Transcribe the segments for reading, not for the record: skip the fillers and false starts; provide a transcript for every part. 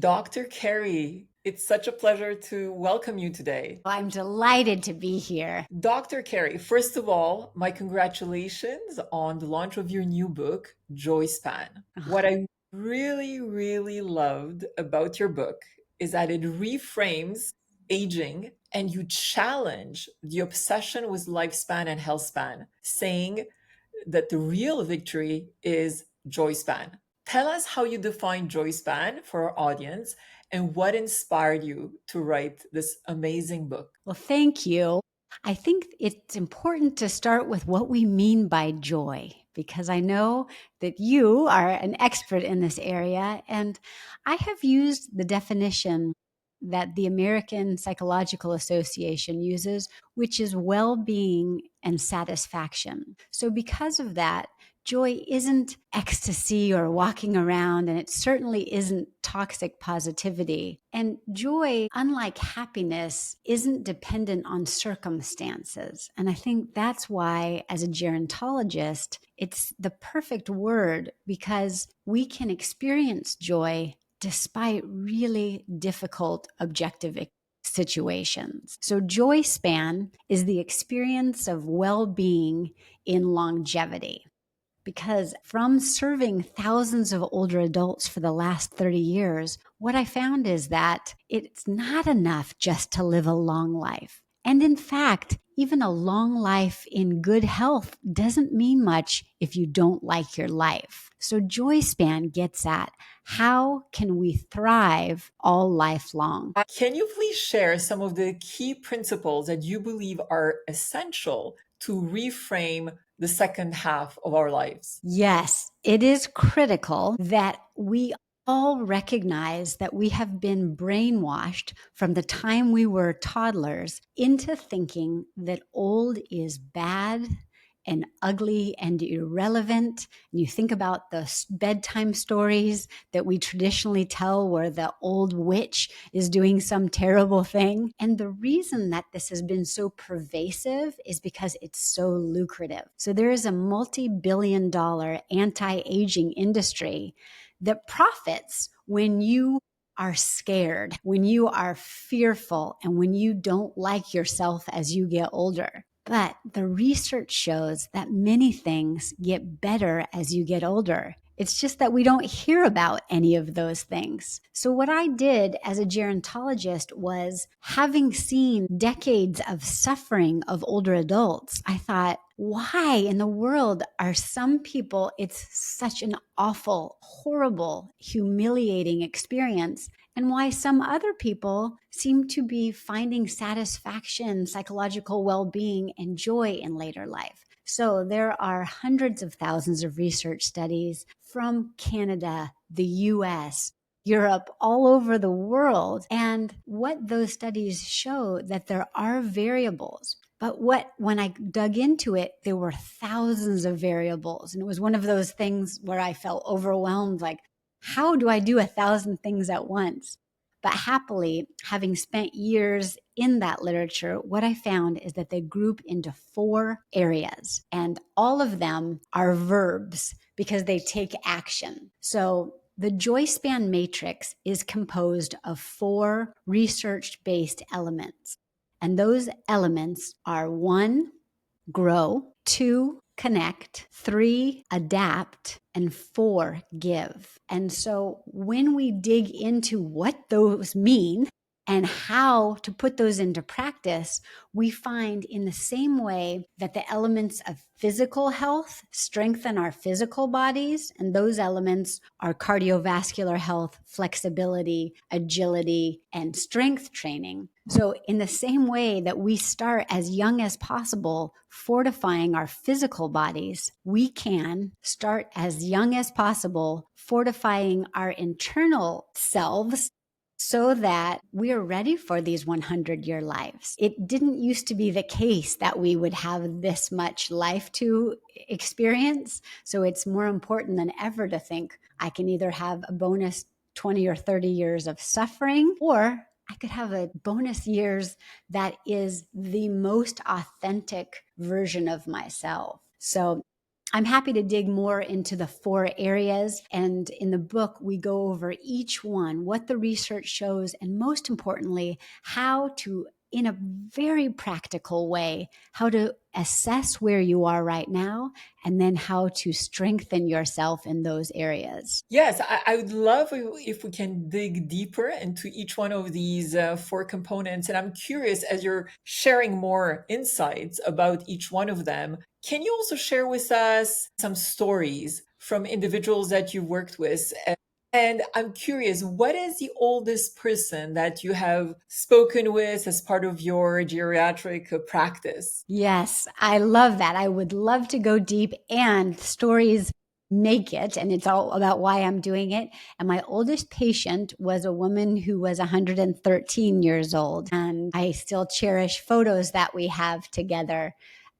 Dr. Kerry, it's such a pleasure to welcome you today. I'm delighted to be here. Dr. Kerry, first of all, my congratulations on the launch of your new book, Joyspan. What I really loved about your book is that it reframes aging and you challenge the obsession with lifespan and health span, saying that the real victory is joy span. Tell us how you define joy span for our audience and what inspired you to write this amazing book. Well, thank you. I think it's important to start with what we mean by joy, because I know that you are an expert in this area. And I have used the definition that the American Psychological Association uses, which is well being and satisfaction. So, because of that, joy isn't ecstasy or walking around, and it certainly isn't toxic positivity. And joy, unlike happiness, isn't dependent on circumstances. And I think that's why, as a gerontologist, it's the perfect word, because we can experience joy despite really difficult objective situations. So, joy span is the experience of well being in longevity. Because from serving thousands of older adults for the last 30 years, what I found is that it's not enough just to live a long life. And in fact, even a long life in good health doesn't mean much if you don't like your life. So Joyspan gets at how can we thrive all life long? Can you please share some of the key principles that you believe are essential to reframe the second half of our lives? Yes, it is critical that we all recognize that we have been brainwashed from the time we were toddlers into thinking that old is bad and ugly and irrelevant. And you think about the bedtime stories that we traditionally tell where the old witch is doing some terrible thing. And the reason that this has been so pervasive is because it's so lucrative. So there is a multi-billion-dollar anti-aging industry that profits when you are scared, when you are fearful, and when you don't like yourself as you get older. But the research shows that many things get better as you get older. It's just that we don't hear about any of those things. So what I did as a gerontologist was, having seen decades of suffering of older adults, I thought, why in the world are some people, it's such an awful, horrible, humiliating experience, and why some other people seem to be finding satisfaction, psychological well-being, and joy in later life. So there are hundreds of thousands of research studies from Canada, the US, Europe, all over the world. And what those studies show that there are variables. But when I dug into it, there were thousands of variables. And it was one of those things where I felt overwhelmed, like, how do I do 1,000 things at once? But happily, having spent years in that literature, what I found is that they group into 4 areas, and all of them are verbs because they take action. So the Joyspan matrix is composed of 4 research-based elements. And those elements are 1, grow; 2, connect; 3, adapt; and 4, give. And so when we dig into what those mean and how to put those into practice, we find, in the same way that the elements of physical health strengthen our physical bodies, and those elements are cardiovascular health, flexibility, agility, and strength training. So in the same way that we start as young as possible fortifying our physical bodies, we can start as young as possible fortifying our internal selves so that we are ready for these 100-year lives. It didn't used to be the case that we would have this much life to experience. So it's more important than ever to think, I can either have a bonus 20 or 30 years of suffering, or I could have a bonus years that is the most authentic version of myself. So I'm happy to dig more into the 4 areas. And in the book, we go over each one, what the research shows, and most importantly, how to, in a very practical way, how to assess where you are right now, and then how to strengthen yourself in those areas. Yes, I would love if we can dig deeper into each one of these 4 components. And I'm curious, as you're sharing more insights about each one of them, can you also share with us some stories from individuals that you've worked with? And I'm curious, what is the oldest person that you have spoken with as part of your geriatric practice? Yes, I love that. I would love to go deep, and stories make it. And it's all about why I'm doing it. And my oldest patient was a woman who was 113 years old. And I still cherish photos that we have together.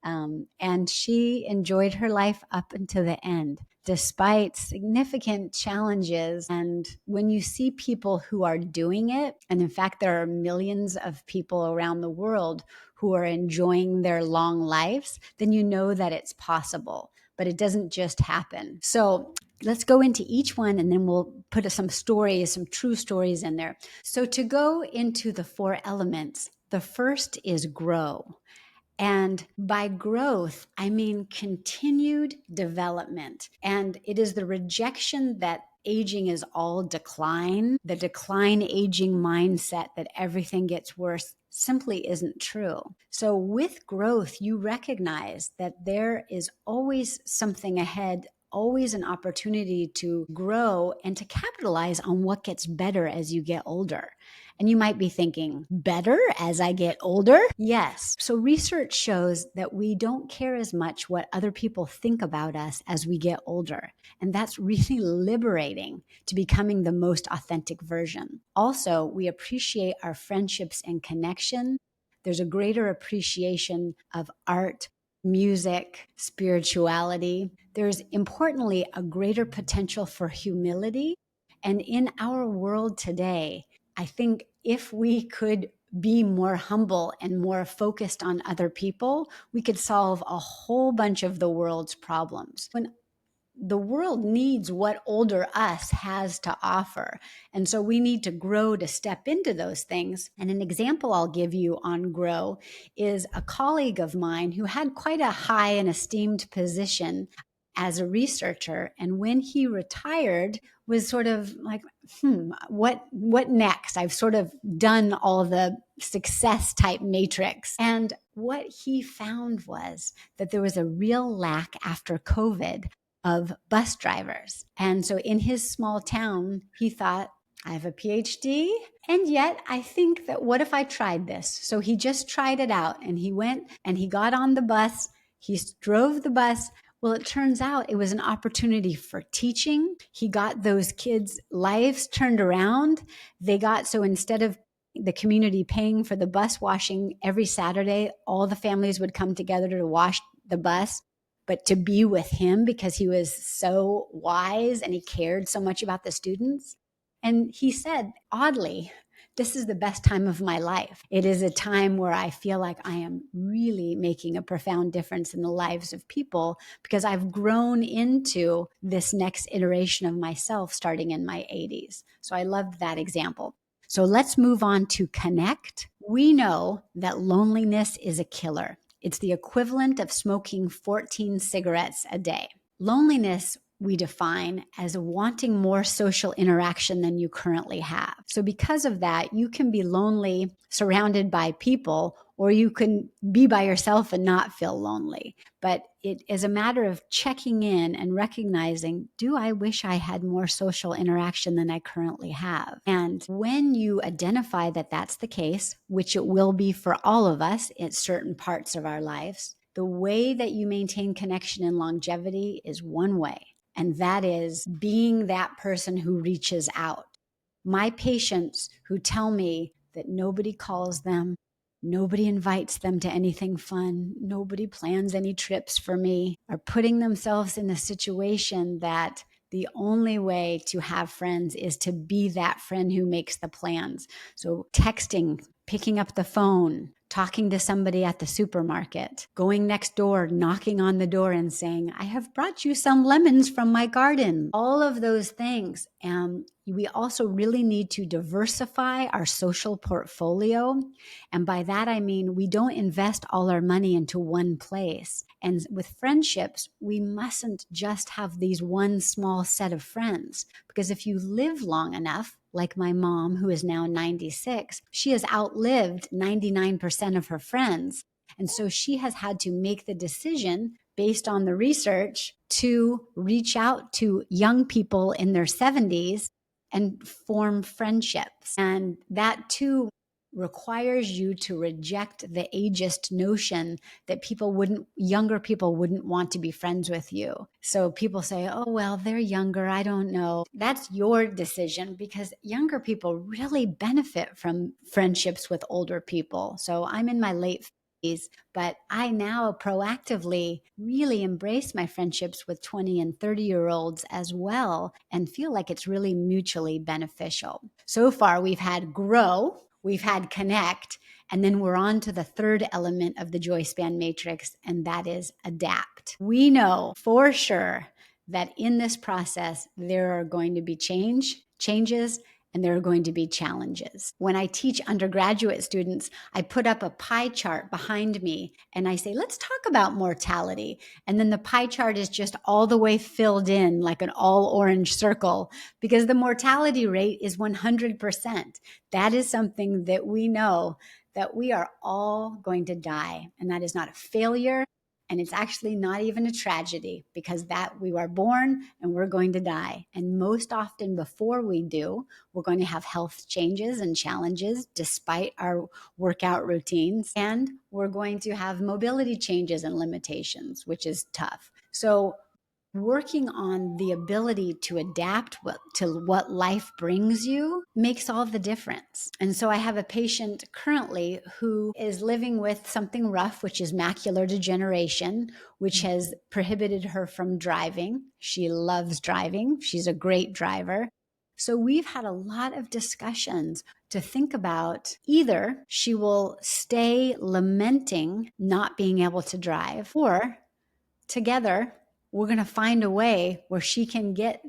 And she enjoyed her life up until the end, despite significant challenges. And when you see people who are doing it, and in fact, there are millions of people around the world who are enjoying their long lives, then you know that it's possible. But it doesn't just happen. So let's go into each one, and then we'll put some stories, some true stories in there. So to go into the 4 elements, the first is grow. And by growth, I mean continued development. And it is the rejection that aging is all decline, the decline aging mindset that everything gets worse simply isn't true. So with growth, you recognize that there is always something ahead, always an opportunity to grow and to capitalize on what gets better as you get older. And you might be thinking, better as I get older? Yes. So research shows that we don't care as much what other people think about us as we get older. And that's really liberating to becoming the most authentic version. Also, we appreciate our friendships and connection. There's a greater appreciation of art, music, spirituality. There's importantly a greater potential for humility. And in our world today, I think if we could be more humble and more focused on other people, we could solve a whole bunch of the world's problems. When the world needs what older us has to offer. And so we need to grow to step into those things. And an example I'll give you on grow is a colleague of mine who had quite a high and esteemed position as a researcher. And when he retired, was sort of like, what next? I've sort of done all the success type matrix. And what he found was that there was a real lack after COVID of bus drivers. And so in his small town, he thought, I have a PhD, and yet I think that what if I tried this? So he just tried it out, and he went and he got on the bus. He drove the bus. Well, it turns out it was an opportunity for teaching. He got those kids' lives turned around. So instead of the community paying for the bus washing every Saturday, all the families would come together to wash the bus, but to be with him because he was so wise and he cared so much about the students. And he said, oddly, this is the best time of my life. It is a time where I feel like I am really making a profound difference in the lives of people because I've grown into this next iteration of myself starting in my 80s. So I loved that example. So let's move on to connect. We know that loneliness is a killer. It's the equivalent of smoking 14 cigarettes a day. Loneliness we define as wanting more social interaction than you currently have. So because of that, you can be lonely surrounded by people, or you can be by yourself and not feel lonely. But it is a matter of checking in and recognizing, do I wish I had more social interaction than I currently have? And when you identify that that's the case, which it will be for all of us at certain parts of our lives, the way that you maintain connection and longevity is one way. And that is being that person who reaches out. My patients who tell me that nobody calls them, nobody invites them to anything fun, nobody plans any trips for me, are putting themselves in a situation that the only way to have friends is to be that friend who makes the plans. So texting, picking up the phone, talking to somebody at the supermarket, going next door, knocking on the door and saying, I have brought you some lemons from my garden. All of those things. And we also really need to diversify our social portfolio. And by that, I mean, we don't invest all our money into one place. And with friendships, we mustn't just have these one small set of friends, because if you live long enough, like my mom, who is now 96, she has outlived 99% of her friends. And so she has had to make the decision based on the research to reach out to young people in their 70s and form friendships. And that too requires you to reject the ageist notion that younger people wouldn't want to be friends with you. So people say, oh, well, they're younger. I don't know. That's your decision, because younger people really benefit from friendships with older people. So I'm in my late 50s, but I now proactively really embrace my friendships with 20 and 30-year-olds as well, and feel like it's really mutually beneficial. So far, we've had grow, we've had connect, and then we're on to the third element of the Joyspan matrix, and that is adapt. We know for sure that in this process, there are going to be changes, and there are going to be challenges. When I teach undergraduate students, I put up a pie chart behind me and I say, let's talk about mortality. And then the pie chart is just all the way filled in like an all orange circle, because the mortality rate is 100%. That is something that we know, that we are all going to die. And that is not a failure. And it's actually not even a tragedy, because that we are born and we're going to die. And most often before we do, we're going to have health changes and challenges despite our workout routines. And we're going to have mobility changes and limitations, which is tough. So working on the ability to adapt to what life brings you makes all the difference. And so I have a patient currently who is living with something rough, which is macular degeneration, which has prohibited her from driving. She loves driving. She's a great driver. So we've had a lot of discussions to think about, either she will stay lamenting not being able to drive, or together we're going to find a way where she can get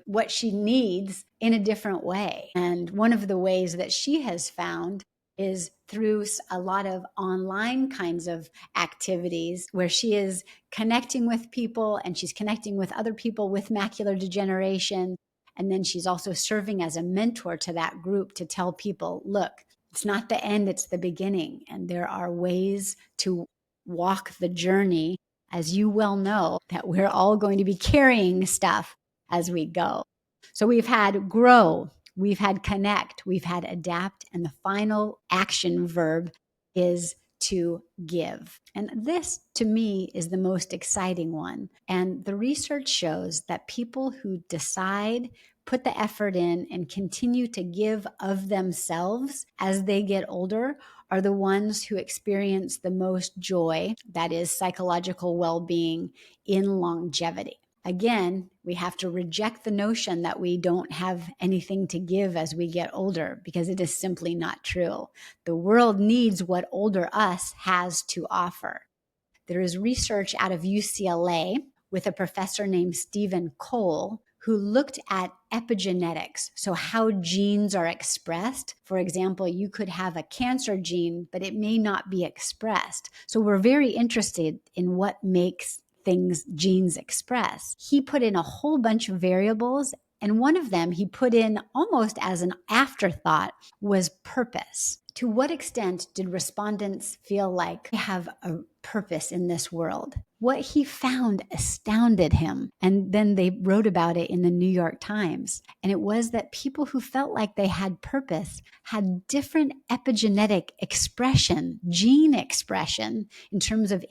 what she needs in a different way. And one of the ways that she has found is through a lot of online kinds of activities, where she is connecting with people and she's connecting with other people with macular degeneration. And then she's also serving as a mentor to that group to tell people, look, it's not the end, it's the beginning. And there are ways to walk the journey. As you well know, that we're all going to be carrying stuff as we go. So we've had grow, we've had connect, we've had adapt, and the final action verb is to give. And this, to me, is the most exciting one. And the research shows that people who decide, put the effort in, and continue to give of themselves as they get older are the ones who experience the most joy, that is psychological well-being, in longevity. Again, we have to reject the notion that we don't have anything to give as we get older, because it is simply not true. The world needs what older us has to offer. There is research out of UCLA with a professor named Stephen Cole, who looked at epigenetics, so how genes are expressed. For example, you could have a cancer gene, but it may not be expressed. So we're very interested in what makes genes express. He put in a whole bunch of variables, and one of them he put in almost as an afterthought was purpose. To what extent did respondents feel like they have a purpose in this world? What he found astounded him. And then they wrote about it in the New York Times. And it was that people who felt like they had purpose had different epigenetic expression, gene expression, in terms of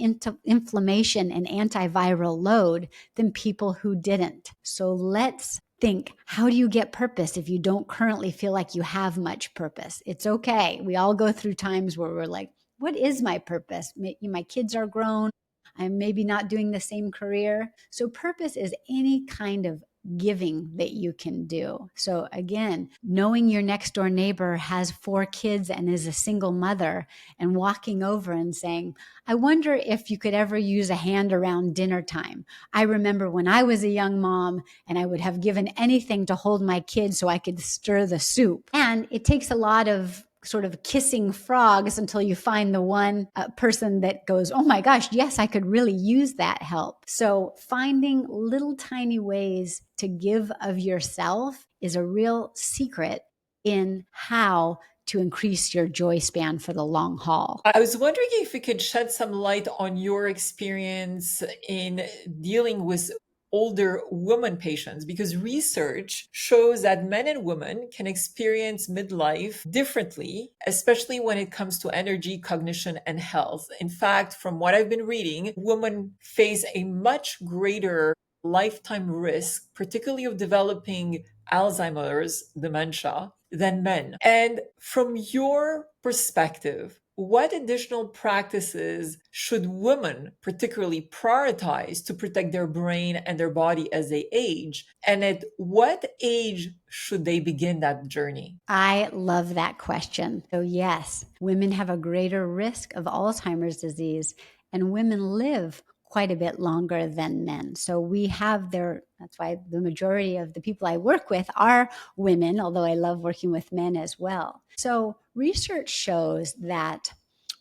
inflammation and antiviral load than people who didn't. So let's think, how do you get purpose if you don't currently feel like you have much purpose? It's okay. We all go through times where we're like, what is my purpose? My kids are grown. I'm maybe not doing the same career. So purpose is any kind of giving that you can do. So, again, knowing your next door neighbor has 4 kids and is a single mother, and walking over and saying, I wonder if you could ever use a hand around dinner time. I remember when I was a young mom and I would have given anything to hold my kids so I could stir the soup. And it takes a lot of sort of kissing frogs until you find the one person that goes, oh my gosh, yes, I could really use that help. So finding little tiny ways to give of yourself is a real secret in how to increase your joy span for the long haul. I was wondering if you could shed some light on your experience in dealing with older woman patients, because research shows that men and women can experience midlife differently, especially when it comes to energy, cognition, and health. In fact, from what I've been reading, women face a much greater lifetime risk, particularly of developing Alzheimer's dementia, than men. And from your perspective, what additional practices should women particularly prioritize to protect their brain and their body as they age? And at what age should they begin that journey? I love that question. So, yes, women have a greater risk of Alzheimer's disease, and women live quite a bit longer than men. So, we have that's why the majority of the people I work with are women, although I love working with men as well. So, research shows that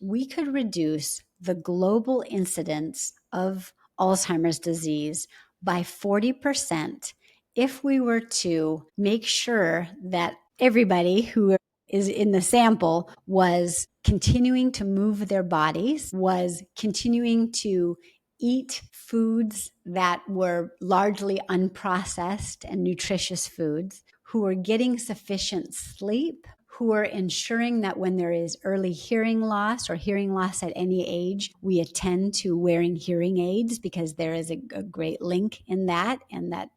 we could reduce the global incidence of Alzheimer's disease by 40% if we were to make sure that everybody who is in the sample was continuing to move their bodies, was continuing to eat foods that were largely unprocessed and nutritious foods, who were getting sufficient sleep, who are ensuring that when there is early hearing loss or hearing loss at any age, we attend to wearing hearing aids, because there is a great link in that, and that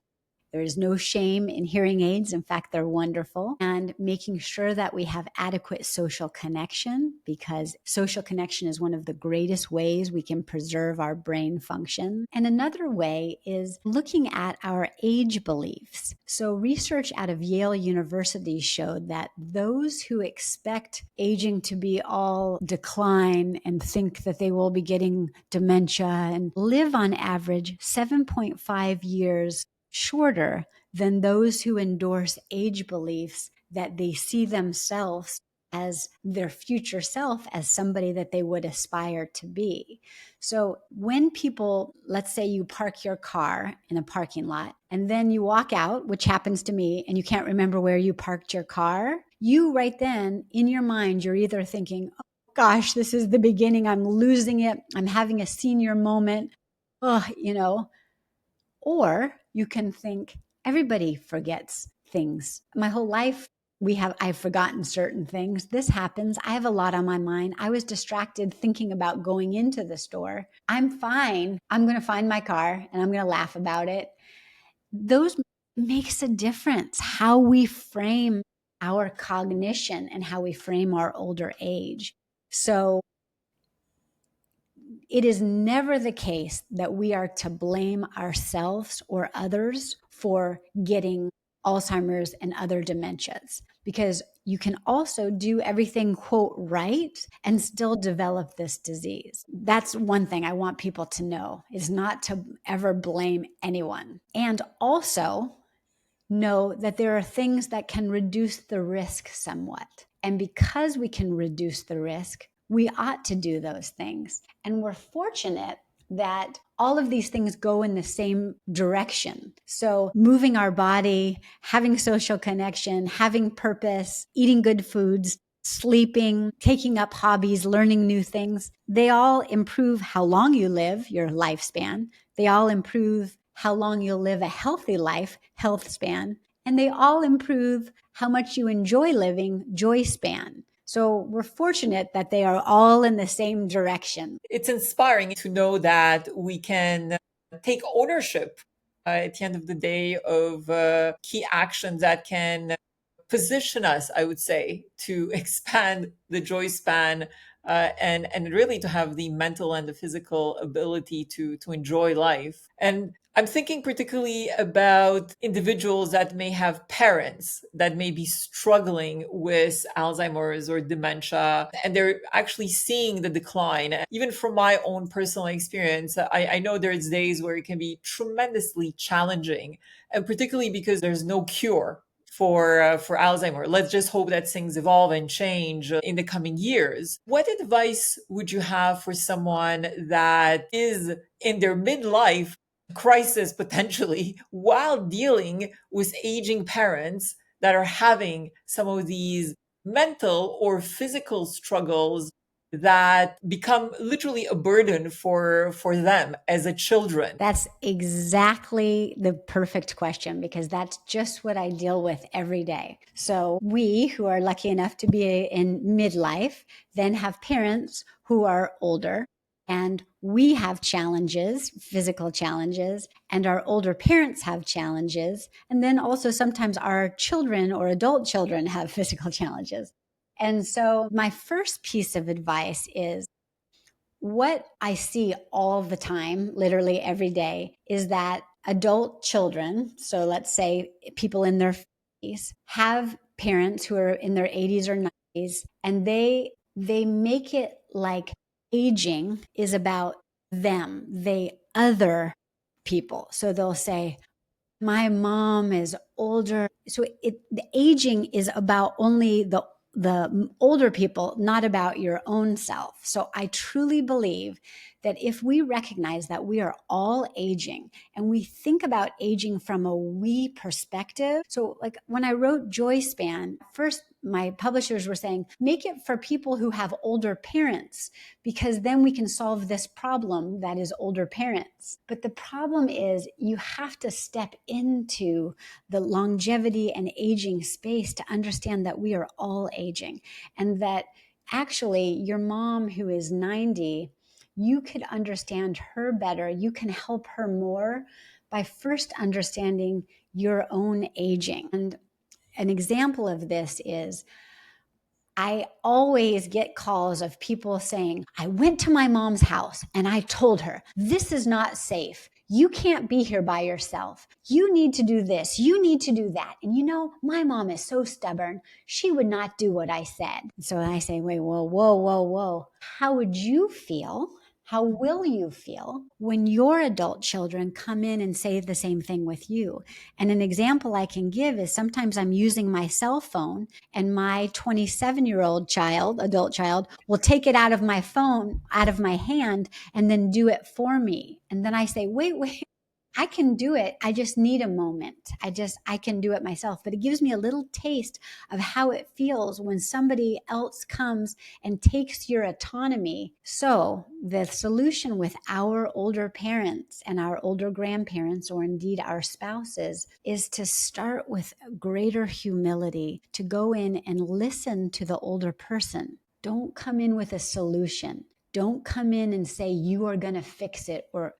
there is no shame in hearing aids. In fact, they're wonderful. And making sure that we have adequate social connection, because social connection is one of the greatest ways we can preserve our brain function. And another way is looking at our age beliefs. So, research out of Yale University showed that those who expect aging to be all decline and think that they will be getting dementia and live on average 7.5 years shorter than those who endorse age beliefs that they see themselves as their future self, as somebody that they would aspire to be. So when people, let's say you park your car in a parking lot and then you walk out, which happens to me, and you can't remember where you parked your car, you right then in your mind, you're either thinking, oh gosh, this is the beginning, I'm losing it, I'm having a senior moment, oh, or you can think, everybody forgets things. My whole life, I've forgotten certain things. This happens. I have a lot on my mind. I was distracted thinking about going into the store. I'm fine. I'm going to find my car and I'm going to laugh about it. Those makes a difference, how we frame our cognition and how we frame our older age. So it is never the case that we are to blame ourselves or others for getting Alzheimer's and other dementias, because you can also do everything, quote, right, and still develop this disease. That's one thing I want people to know, is not to ever blame anyone. And also know that there are things that can reduce the risk somewhat. And because we can reduce the risk, we ought to do those things. And we're fortunate that all of these things go in the same direction. So moving our body, having social connection, having purpose, eating good foods, sleeping, taking up hobbies, learning new things, they all improve how long you live, your lifespan. They all improve how long you'll live a healthy life, health span, and they all improve how much you enjoy living, joy span. So we're fortunate that they are all in the same direction. It's inspiring to know that we can take ownership at the end of the day of key actions that can position us, I would say, to expand the joy span, and really to have the mental and the physical ability to enjoy life. And I'm thinking particularly about individuals that may have parents that may be struggling with Alzheimer's or dementia, and they're actually seeing the decline. Even from my own personal experience, I know there's days where it can be tremendously challenging, and particularly because there's no cure for Alzheimer. Let's just hope that things evolve and change in the coming years. What advice would you have for someone that is in their midlife crisis potentially while dealing with aging parents that are having some of these mental or physical struggles that become literally a burden for them as a children? That's exactly the perfect question because that's just what I deal with every day. So, we who are lucky enough to be in midlife then have parents who are older, and we have challenges, physical challenges, and our older parents have challenges. And then also sometimes our children or adult children have physical challenges. And so, my first piece of advice is what I see all the time, literally every day, is that adult children, so let's say people in their 50s, have parents who are in their 80s or 90s, and they make it like aging is about them, they other people. So they'll say, my mom is older. So the aging is about only the older people, not about your own self. So I truly believe that if we recognize that we are all aging and we think about aging from a we perspective. So like when I wrote Joyspan, first my publishers were saying, make it for people who have older parents, because then we can solve this problem that is older parents. But the problem is you have to step into the longevity and aging space to understand that we are all aging, and that actually your mom who is 90, you could understand her better. You can help her more by first understanding your own aging. And an example of this is I always get calls of people saying, I went to my mom's house and I told her, this is not safe. You can't be here by yourself. You need to do this. You need to do that. And you know, my mom is so stubborn. She would not do what I said. So I say, wait, whoa, whoa, whoa, whoa. How would you feel? How will you feel when your adult children come in and say the same thing with you? And an example I can give is sometimes I'm using my cell phone and my 27-year-old child, adult child, will take it out of my phone, out of my hand, and then do it for me. And then I say, wait, I can do it. I just need a moment. I can do it myself. But it gives me a little taste of how it feels when somebody else comes and takes your autonomy. So the solution with our older parents and our older grandparents, or indeed our spouses, is to start with greater humility, to go in and listen to the older person. Don't come in with a solution. Don't come in and say you are going to fix it, or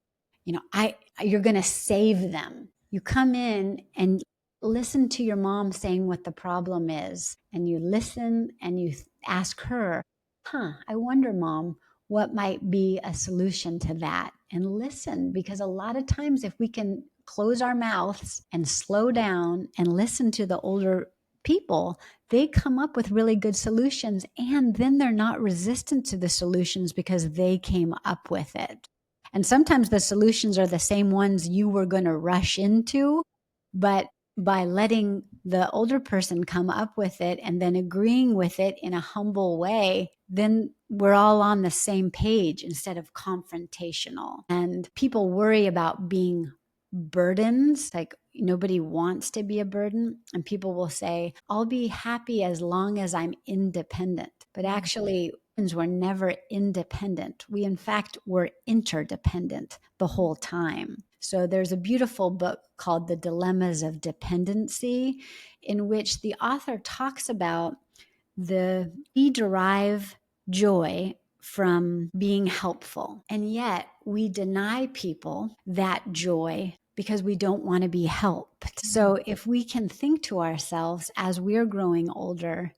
you're going to save them. You come in and listen to your mom saying what the problem is, and you listen and you ask her, I wonder, mom, what might be a solution to that? And listen, because a lot of times if we can close our mouths and slow down and listen to the older people, they come up with really good solutions, and then they're not resistant to the solutions because they came up with it. And sometimes the solutions are the same ones you were going to rush into, but by letting the older person come up with it and then agreeing with it in a humble way, then we're all on the same page instead of confrontational. And people worry about being burdens, like nobody wants to be a burden. And people will say, I'll be happy as long as I'm independent. But actually, we're never independent. We, in fact, were interdependent the whole time. So there's a beautiful book called The Dilemmas of Dependency, in which the author talks about we derive joy from being helpful. And yet we deny people that joy because we don't want to be helped. So if we can think to ourselves as we're growing older,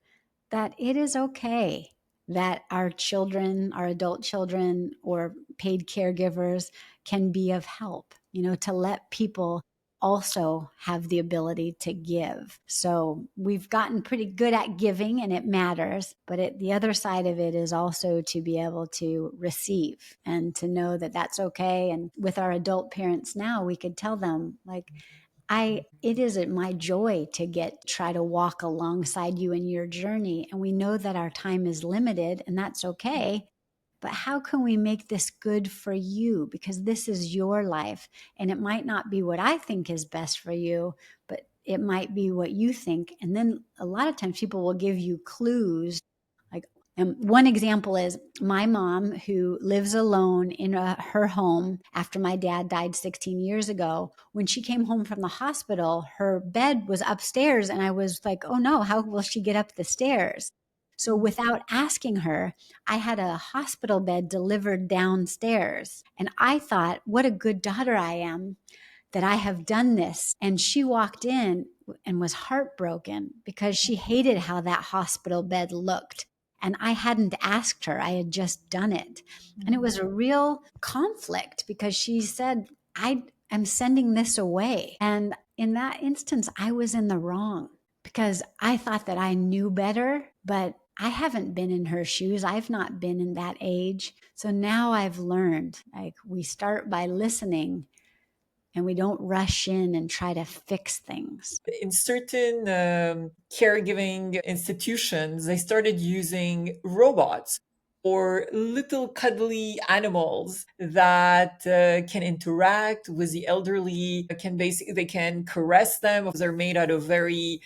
that it is okay that our children, our adult children, or paid caregivers can be of help. to let people also have the ability to give. So we've gotten pretty good at giving and it matters. But the other side of it is also to be able to receive and to know that that's okay. And with our adult parents now, we could tell them, like, it is my joy to try to walk alongside you in your journey. And we know that our time is limited and that's okay. But how can we make this good for you? Because this is your life. And it might not be what I think is best for you, but it might be what you think. And then a lot of times people will give you clues. Like, and one example is my mom, who lives alone in her home after my dad died 16 years ago. When she came home from the hospital, her bed was upstairs. And I was like, oh no, how will she get up the stairs? So without asking her, I had a hospital bed delivered downstairs. And I thought, what a good daughter I am that I have done this. And she walked in and was heartbroken because she hated how that hospital bed looked. And I hadn't asked her, I had just done it. And it was a real conflict because she said, I am sending this away. And in that instance, I was in the wrong because I thought that I knew better, but I haven't been in her shoes. I've not been in that age. So now I've learned, like, we start by listening and we don't rush in and try to fix things. In certain caregiving institutions, they started using robots or little cuddly animals that can interact with the elderly, they can caress them. They're made out of very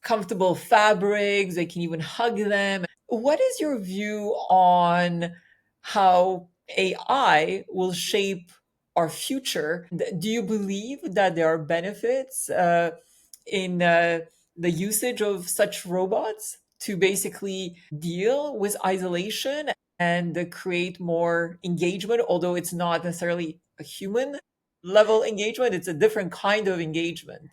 comfortable fabrics. They can even hug them. What is your view on how AI will shape our future? Do you believe that there are benefits in the usage of such robots to basically deal with isolation and create more engagement, although it's not necessarily a human level engagement, it's a different kind of engagement?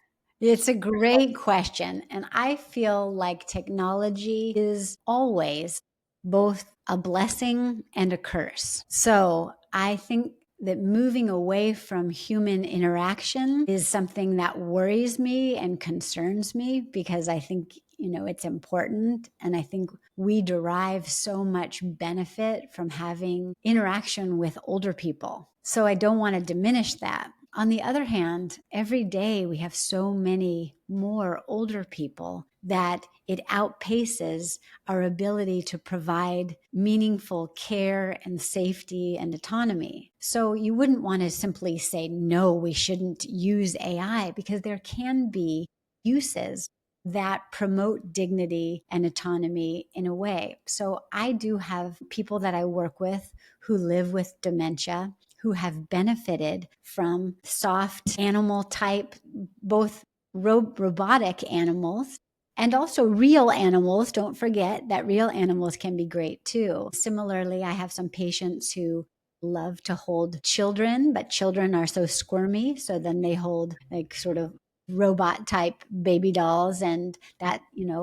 It's a great question. And I feel like technology is always both a blessing and a curse. So I think that moving away from human interaction is something that worries me and concerns me because I think, it's important. And I think we derive so much benefit from having interaction with older people. So I don't want to diminish that. On the other hand, every day we have so many more older people that it outpaces our ability to provide meaningful care and safety and autonomy. So you wouldn't want to simply say, no, we shouldn't use AI, because there can be uses that promote dignity and autonomy in a way. So I do have people that I work with who live with dementia, who have benefited from soft animal type, both robotic animals and also real animals. Don't forget that real animals can be great too. Similarly, I have some patients who love to hold children, but children are so squirmy. So then they hold like sort of robot type baby dolls, and that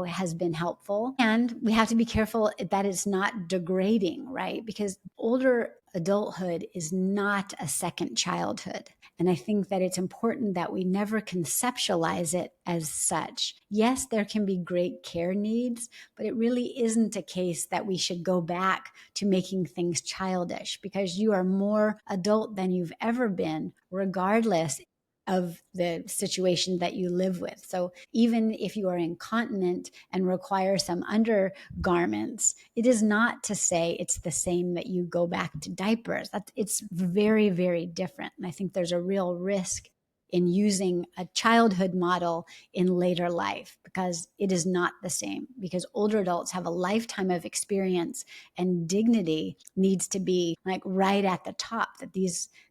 has been helpful. And we have to be careful that it's not degrading, right? Because older adulthood is not a second childhood. And I think that it's important that we never conceptualize it as such. Yes, there can be great care needs, but it really isn't a case that we should go back to making things childish, because you are more adult than you've ever been, regardless of the situation that you live with. So even if you are incontinent and require some undergarments, it is not to say it's the same that you go back to diapers. It's very, very different. And I think there's a real risk in using a childhood model in later life, because it is not the same, because older adults have a lifetime of experience, and dignity needs to be like right at the top,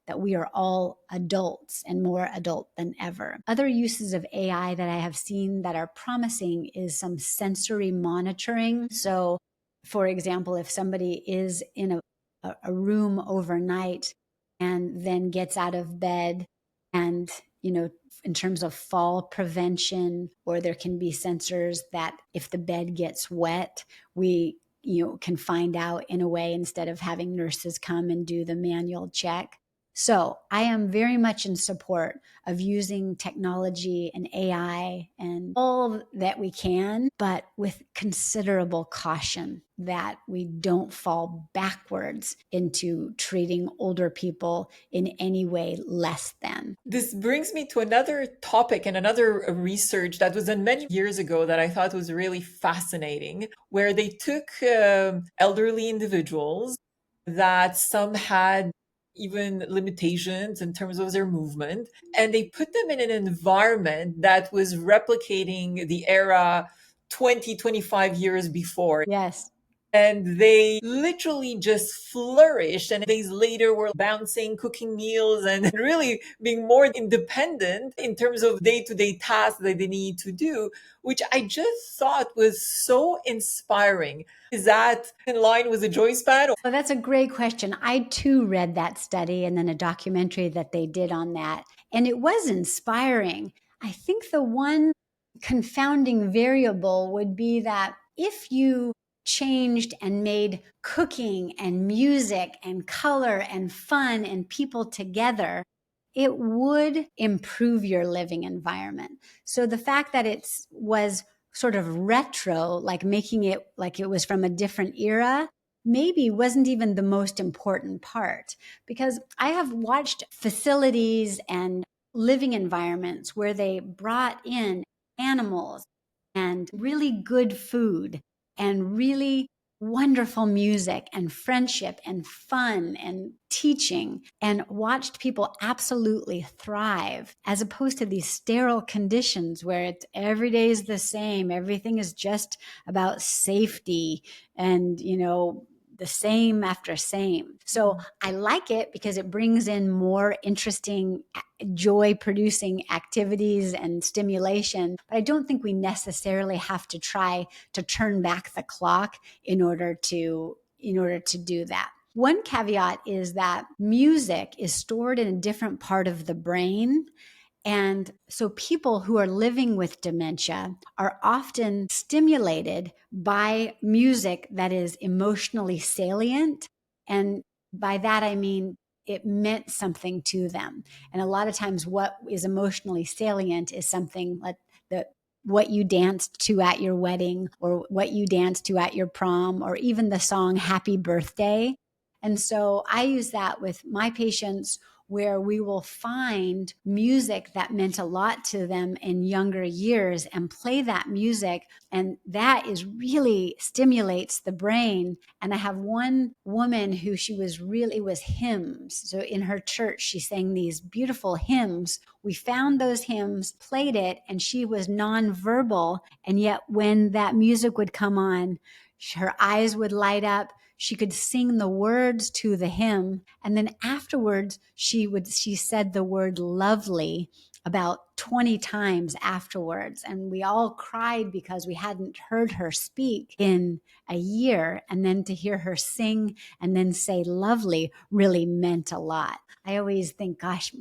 that we are all adults and more adult than ever. Other uses of AI that I have seen that are promising is some sensory monitoring. So for example, if somebody is in a room overnight and then gets out of bed, and in terms of fall prevention, or there can be sensors that if the bed gets wet, we can find out in a way, instead of having nurses come and do the manual check. So I am very much in support of using technology and AI and all that we can, but with considerable caution that we don't fall backwards into treating older people in any way less than. This brings me to another topic and another research that was done many years ago that I thought was really fascinating, where they took elderly individuals that some had even limitations in terms of their movement, and they put them in an environment that was replicating the era 20, 25 years before. Yes. And they literally just flourished. And days later, were bouncing, cooking meals, and really being more independent in terms of day to day tasks that they need to do, which I just thought was so inspiring. Is that in line with the Joyspan? Well, that's a great question. I too read that study and then a documentary that they did on that, and it was inspiring. I think the one confounding variable would be that if you changed and made cooking and music and color and fun and people together, it would improve your living environment. So the fact that it was sort of retro, like making it like it was from a different era, maybe wasn't even the most important part, because I have watched facilities and living environments where they brought in animals and really good food and really wonderful music and friendship and fun and teaching, and watched people absolutely thrive, as opposed to these sterile conditions where it's every day is the same, everything is just about safety and the same after same. So I like it because it brings in more interesting, joy producing activities and stimulation. But I don't think we necessarily have to try to turn back the clock in order to do that. One caveat is that music is stored in a different part of the brain, and so people who are living with dementia are often stimulated by music that is emotionally salient. And by that, I mean, it meant something to them. And a lot of times, what is emotionally salient is something like what you danced to at your wedding, or what you danced to at your prom, or even the song Happy Birthday. And so I use that with my patients, where we will find music that meant a lot to them in younger years and play that music. And that is really stimulates the brain. And I have one woman who was hymns. So in her church, she sang these beautiful hymns. We found those hymns, played it, and she was nonverbal. And yet when that music would come on, her eyes would light up. She could sing the words to the hymn. And then afterwards, she said the word lovely about 20 times afterwards. And we all cried because we hadn't heard her speak in a year. And then to hear her sing and then say lovely really meant a lot. I always think, gosh,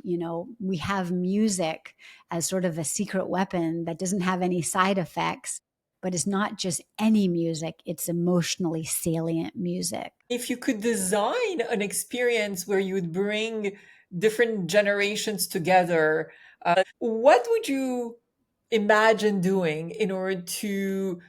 we have music as sort of a secret weapon that doesn't have any side effects, but it's not just any music, it's emotionally salient music. If you could design an experience where you would bring different generations together, what would you imagine doing in order to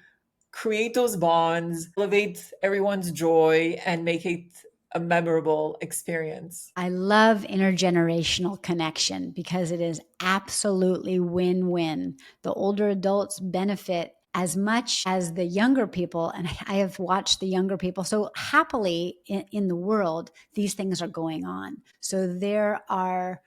create those bonds, elevate everyone's joy, and make it a memorable experience? I love intergenerational connection because it is absolutely win-win. The older adults benefit as much as the younger people. And I have watched the younger people. So happily in the world, these things are going on. So there are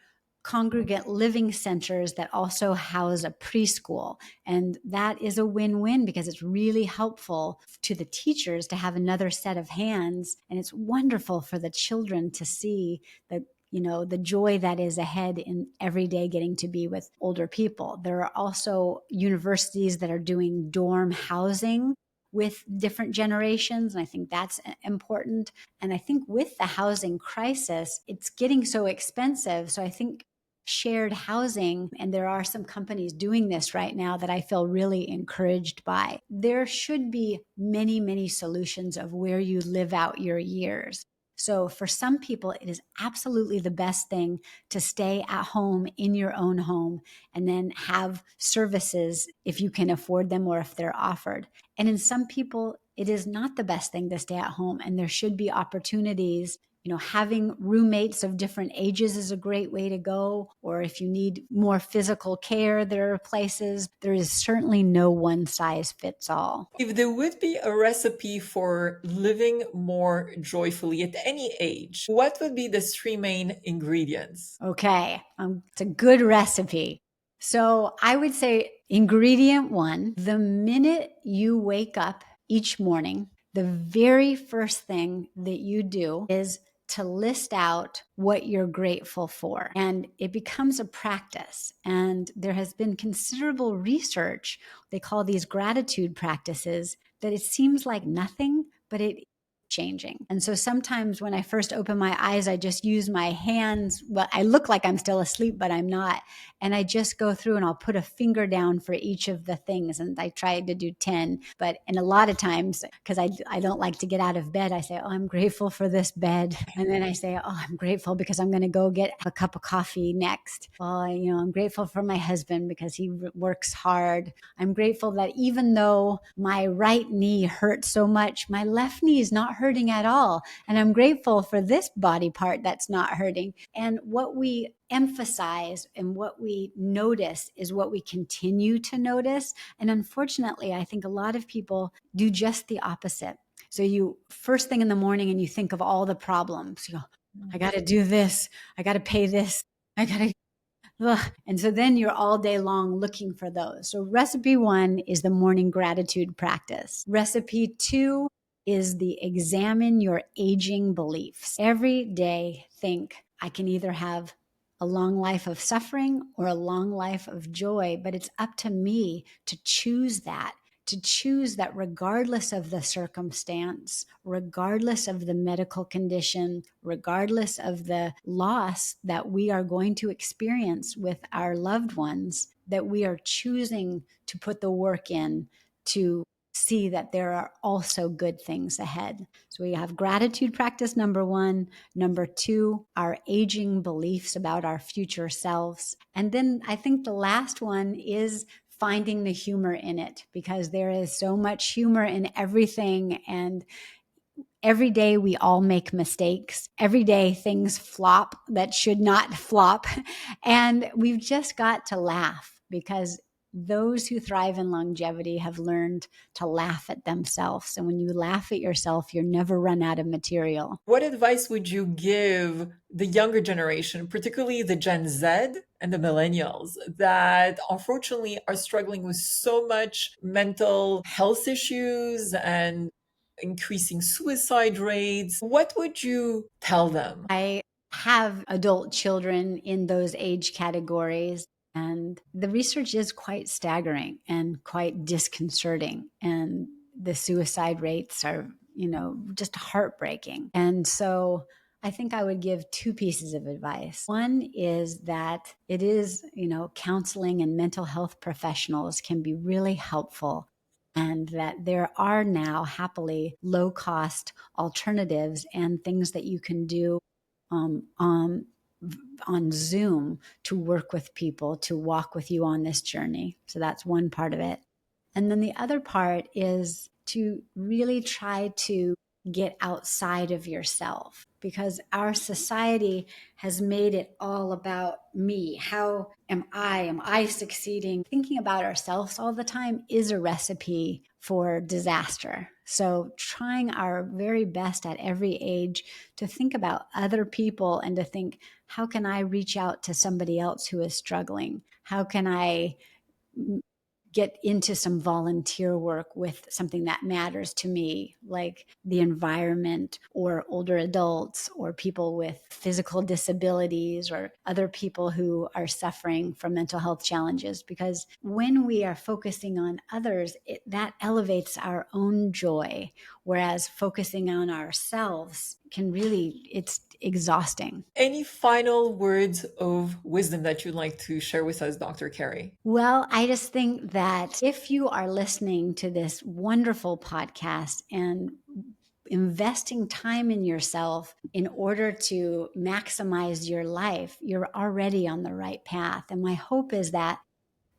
congregate living centers that also house a preschool. And that is a win-win because it's really helpful to the teachers to have another set of hands. And it's wonderful for the children to see the joy that is ahead in every day getting to be with older people. There are also universities that are doing dorm housing with different generations. And I think that's important. And I think with the housing crisis, it's getting so expensive. So I think shared housing, and there are some companies doing this right now that I feel really encouraged by. There should be many, many solutions of where you live out your years. So for some people, it is absolutely the best thing to stay at home in your own home and then have services if you can afford them or if they're offered. And in some people, it is not the best thing to stay at home, and there should be opportunities. Having roommates of different ages is a great way to go. Or if you need more physical care, there are places. There is certainly no one size fits all. If there would be a recipe for living more joyfully at any age, what would be the three main ingredients? Okay, it's a good recipe. So I would say ingredient one, the minute you wake up each morning, the very first thing that you do is to list out what you're grateful for. And it becomes a practice. And there has been considerable research, they call these gratitude practices, that it seems like nothing, but it changing. And so sometimes when I first open my eyes, I just use my hands. Well, I look like I'm still asleep, but I'm not. And I just go through and I'll put a finger down for each of the things. And I try to do 10. And a lot of times, because I don't like to get out of bed, I say, oh, I'm grateful for this bed. And then I say, oh, I'm grateful because I'm going to go get a cup of coffee next. Well, I'm grateful for my husband because he works hard. I'm grateful that even though my right knee hurts so much, my left knee is not hurting at all. And I'm grateful for this body part that's not hurting. And what we emphasize and what we notice is what we continue to notice. And unfortunately, I think a lot of people do just the opposite. So you first thing in the morning and you think of all the problems. You go, I got to do this. I got to pay this. I got to Ugh. And so then you're all day long looking for those. So recipe one is the morning gratitude practice. Recipe two is the examine your aging beliefs. Every day, think I can either have a long life of suffering or a long life of joy, but it's up to me to choose that. To choose that regardless of the circumstance, regardless of the medical condition, regardless of the loss that we are going to experience with our loved ones, that we are choosing to put the work in to see that there are also good things ahead. So we have gratitude practice number one. Number two, our aging beliefs about our future selves. And then I think the last one is finding the humor in it, because there is so much humor in everything. And every day we all make mistakes. Every day things flop that should not flop. And we've just got to laugh, because those who thrive in longevity have learned to laugh at themselves. And when you laugh at yourself, you're never run out of material. What advice would you give the younger generation, particularly the Gen Z and the millennials, that unfortunately are struggling with so much mental health issues and increasing suicide rates? What would you tell them? I have adult children in those age categories, and the research is quite staggering and quite disconcerting. And the suicide rates are, just heartbreaking. And so I think I would give two pieces of advice. One is that it is, counseling and mental health professionals can be really helpful, and that there are now happily low cost alternatives and things that you can do um, on on Zoom to work with people, to walk with you on this journey. So that's one part of it. And then the other part is to really try to get outside of yourself, because our society has made it all about me. How am I? Am I succeeding? Thinking about ourselves all the time is a recipe for disaster. So trying our very best at every age to think about other people and to think, how can I reach out to somebody else who is struggling? How can I get into some volunteer work with something that matters to me, like the environment or older adults or people with physical disabilities or other people who are suffering from mental health challenges? Because when we are focusing on others, that elevates our own joy, whereas focusing on ourselves it's exhausting. Any final words of wisdom that you'd like to share with us, Dr. Kerry? Well, I just think that if you are listening to this wonderful podcast and investing time in yourself in order to maximize your life, you're already on the right path. And my hope is that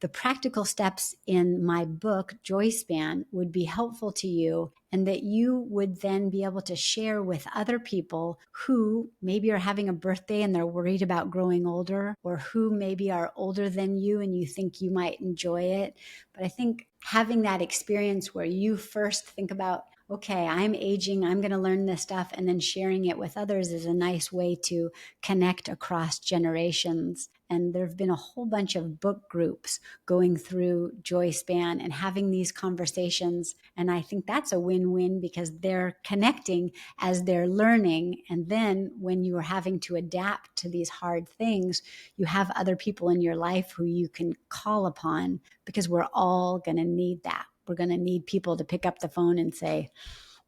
the practical steps in my book, Joyspan, would be helpful to you, and that you would then be able to share with other people who maybe are having a birthday and they're worried about growing older, or who maybe are older than you and you think you might enjoy it. But I think having that experience where you first think about, okay, I'm aging, I'm going to learn this stuff, and then sharing it with others is a nice way to connect across generations. And there have been a whole bunch of book groups going through Joyspan and having these conversations. And I think that's a win-win because they're connecting as they're learning. And then when you are having to adapt to these hard things, you have other people in your life who you can call upon, because we're all going to need that. We're going to need people to pick up the phone and say,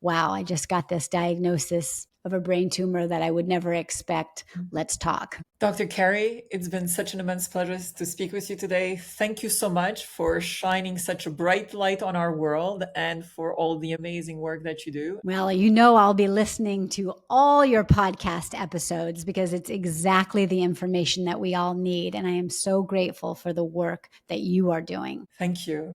wow, I just got this diagnosis of a brain tumor that I would never expect. Let's talk. Dr. Kerry, it's been such an immense pleasure to speak with you today. Thank you so much for shining such a bright light on our world and for all the amazing work that you do. Well, you know, I'll be listening to all your podcast episodes because it's exactly the information that we all need. And I am so grateful for the work that you are doing. Thank you.